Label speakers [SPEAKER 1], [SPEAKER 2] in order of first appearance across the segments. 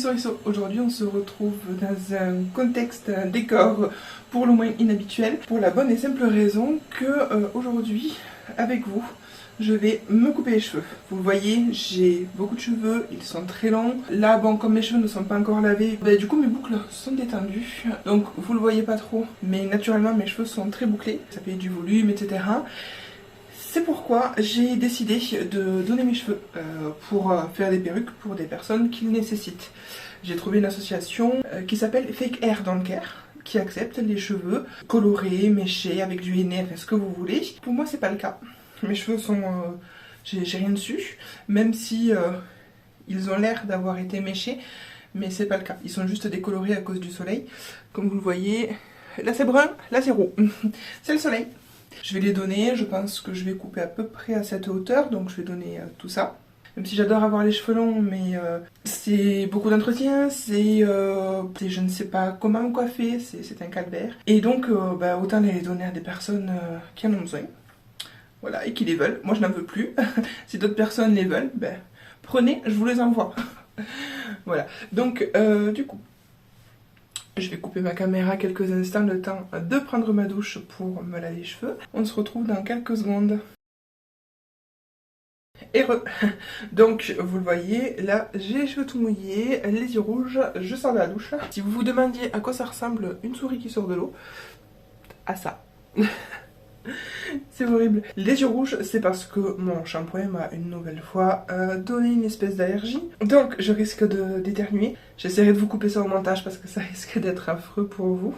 [SPEAKER 1] Sorisseau, aujourd'hui on se retrouve dans un contexte, un décor pour le moins inhabituel, pour la bonne et simple raison que aujourd'hui, avec vous, je vais me couper les cheveux. Vous le voyez, j'ai beaucoup de cheveux, ils sont très longs. Là, bon, comme mes cheveux ne sont pas encore lavés, du coup mes boucles sont détendues. Donc vous le voyez pas trop, mais naturellement mes cheveux sont très bouclés. Ça fait du volume, etc. C'est pourquoi j'ai décidé de donner mes cheveux pour faire des perruques pour des personnes qui le nécessitent. J'ai trouvé une association qui s'appelle Fake Hair Don't Care, qui accepte les cheveux colorés, méchés, avec du henné, enfin ce que vous voulez. Pour moi c'est pas le cas. Mes cheveux sont... j'ai rien dessus, même si ils ont l'air d'avoir été méchés, mais c'est pas le cas. Ils sont juste décolorés à cause du soleil. Comme vous le voyez, là c'est brun, là c'est roux. C'est le soleil. Je vais les donner, je pense que je vais couper à peu près à cette hauteur, donc je vais donner tout ça. Même si j'adore avoir les cheveux longs, mais c'est beaucoup d'entretien, c'est je ne sais pas comment me coiffer, c'est un calvaire. Et donc autant les donner à des personnes qui en ont besoin. Voilà, et qui les veulent. Moi je n'en veux plus. Si d'autres personnes les veulent, prenez, je vous les envoie. Voilà, donc du coup, je vais couper ma caméra quelques instants, le temps de prendre ma douche pour me laver les cheveux. On se retrouve dans quelques secondes. Heureux. Donc vous le voyez, là j'ai les cheveux tout mouillés, les yeux rouges, je sors de la douche. Si vous vous demandiez à quoi ça ressemble une souris qui sort de l'eau, à ça. C'est horrible. Les yeux rouges, c'est parce que mon shampoing m'a une nouvelle fois donné une espèce d'allergie. Donc je risque d'éternuer. J'essaierai de vous couper ça au montage parce que ça risque d'être affreux pour vous.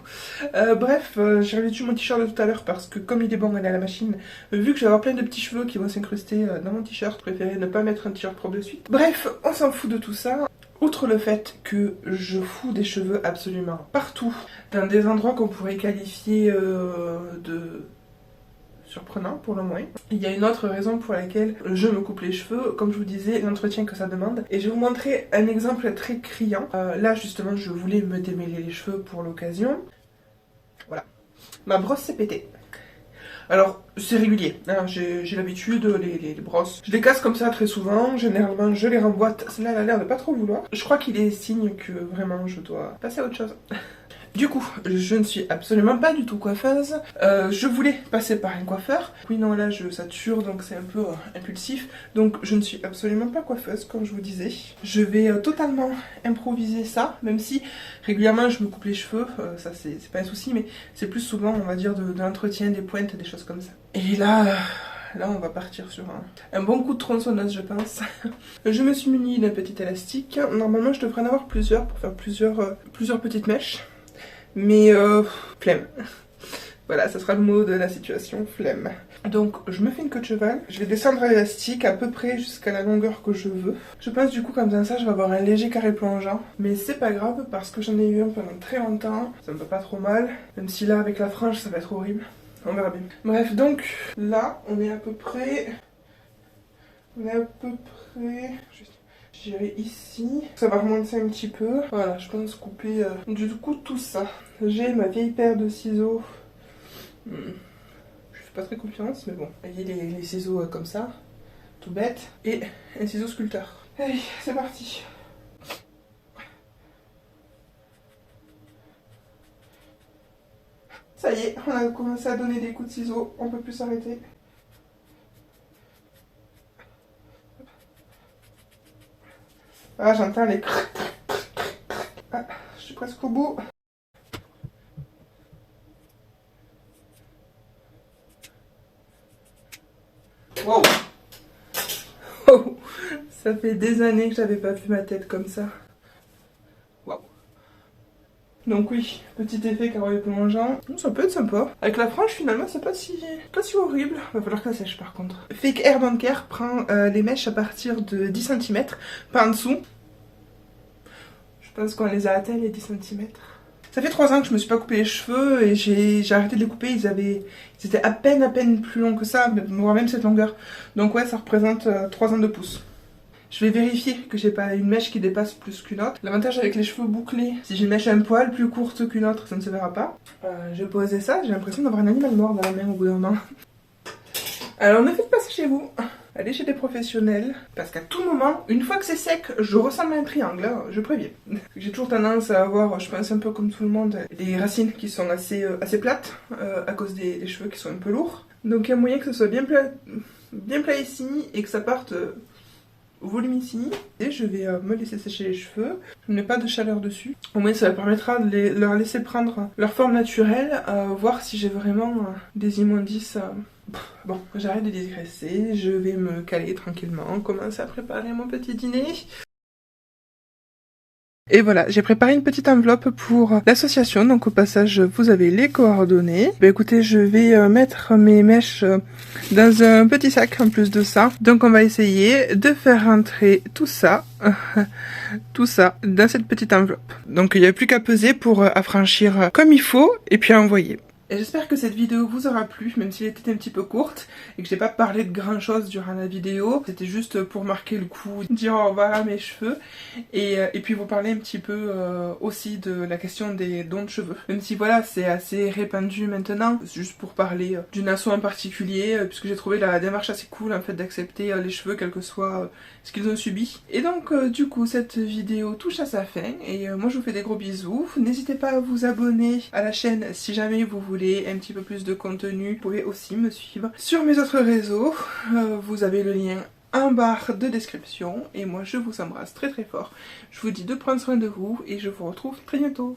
[SPEAKER 1] Bref, j'ai revêtu mon t-shirt de tout à l'heure parce que comme il est bon aller à la machine, vu que je vais avoir plein de petits cheveux qui vont s'incruster dans mon t-shirt, je préférais ne pas mettre un t-shirt propre de suite. Bref, on s'en fout de tout ça. Outre le fait que je fous des cheveux absolument partout, dans des endroits qu'on pourrait qualifier de... surprenant pour le moins. Il y a une autre raison pour laquelle je me coupe les cheveux, comme je vous disais, l'entretien que ça demande. Et je vais vous montrer un exemple très criant. Là justement je voulais me démêler les cheveux pour l'occasion. Voilà. Ma brosse s'est pétée. Alors c'est régulier, hein, j'ai l'habitude, les brosses. Je les casse comme ça très souvent, généralement je les remboîte. Celle-là elle a l'air de pas trop vouloir. Je crois qu'il est signe que vraiment je dois passer à autre chose. Du coup, je ne suis absolument pas du tout coiffeuse. Je voulais passer par un coiffeur. Oui, non, là, je sature, donc c'est un peu impulsif. Donc, je ne suis absolument pas coiffeuse, comme je vous disais. Je vais totalement improviser ça, même si régulièrement, je me coupe les cheveux. Ça, c'est pas un souci, mais c'est plus souvent, on va dire, de l'entretien, des pointes, des choses comme ça. Et là... Là, on va partir sur un bon coup de tronçonneuse, je pense. Je me suis munie d'un petit élastique. Normalement, je devrais en avoir plusieurs pour faire plusieurs petites mèches. Mais flemme. Voilà, ça sera le mot de la situation, flemme. Donc je me fais une queue de cheval, je vais descendre à l'élastique à peu près jusqu'à la longueur que je veux. Je pense du coup comme ça je vais avoir un léger carré plongeant. Mais c'est pas grave parce que j'en ai eu un pendant très longtemps, ça me va pas trop mal. Même si là avec la frange ça va être horrible, on verra bien. Bref, donc là on est à peu près... J'irai ici, ça va remonter un petit peu. Voilà, je pense couper du coup tout ça. J'ai ma vieille paire de ciseaux. Je fais pas très confiance, mais bon. Vous voyez les ciseaux comme ça, tout bête. Et un ciseau sculpteur. Allez, c'est parti. Ça y est, on a commencé à donner des coups de ciseaux, on peut plus s'arrêter. Ah, j'entends les... Ah, je suis presque au bout. Wow. Oh, ça fait des années que j'avais pas vu ma tête comme ça. Waouh. Donc oui, petit effet carré plongeant. Ça peut être sympa. Avec la frange, finalement, c'est pas si horrible. Va falloir que ça sèche par contre. Fake Hair Don't Care prend les mèches à partir de 10 cm, pas en dessous. Je pense qu'on les a atteints les 10 cm. Ça fait 3 ans que je me suis pas coupé les cheveux et j'ai arrêté de les couper. Ils étaient à peine plus longs que ça, voire même cette longueur. Donc ouais, ça représente 3 ans de pouce. Je vais vérifier que j'ai pas une mèche qui dépasse plus qu'une autre. L'avantage avec les cheveux bouclés, si j'ai une mèche un poil plus courte qu'une autre, ça ne se verra pas. Je vais poser ça, j'ai l'impression d'avoir un animal mort dans la main au bout d'un moment. Alors ne faites pas ça chez vous. aller chez des professionnels. Parce qu'à tout moment, une fois que c'est sec, je ressemble à un triangle, hein, je préviens. J'ai toujours tendance à avoir, je pense un peu comme tout le monde, les racines qui sont assez plates, à cause des cheveux qui sont un peu lourds. Donc il y a moyen que ce soit bien plat ici et que ça parte volume ici. Et je vais me laisser sécher les cheveux. Je ne mets pas de chaleur dessus. Au moins ça permettra de leur laisser prendre leur forme naturelle, voir si j'ai vraiment des immondices. Bon, j'arrête de digresser, je vais me caler tranquillement, commencer à préparer mon petit dîner. Et voilà, j'ai préparé une petite enveloppe pour l'association, donc au passage vous avez les coordonnées. Bah écoutez, je vais mettre mes mèches dans un petit sac en plus de ça. Donc on va essayer de faire rentrer tout ça, dans cette petite enveloppe. Donc il n'y a plus qu'à peser pour affranchir comme il faut et puis à envoyer. Et j'espère que cette vidéo vous aura plu, même si elle était un petit peu courte et que j'ai pas parlé de grand chose durant la vidéo. C'était juste pour marquer le coup, dire au revoir à mes cheveux et puis vous parler un petit peu aussi de la question des dons de cheveux. Même si voilà, c'est assez répandu maintenant, c'est juste pour parler d'une asso en particulier, puisque j'ai trouvé la démarche assez cool en fait d'accepter les cheveux quel que soit ce qu'ils ont subi. Et donc du coup cette vidéo touche à sa fin et moi je vous fais des gros bisous. N'hésitez pas à vous abonner à la chaîne si jamais vous voulez un petit peu plus de contenu. Vous pouvez aussi me suivre sur mes autres réseaux, vous avez le lien en barre de description et moi je vous embrasse très très fort. Je vous dis de prendre soin de vous et je vous retrouve très bientôt.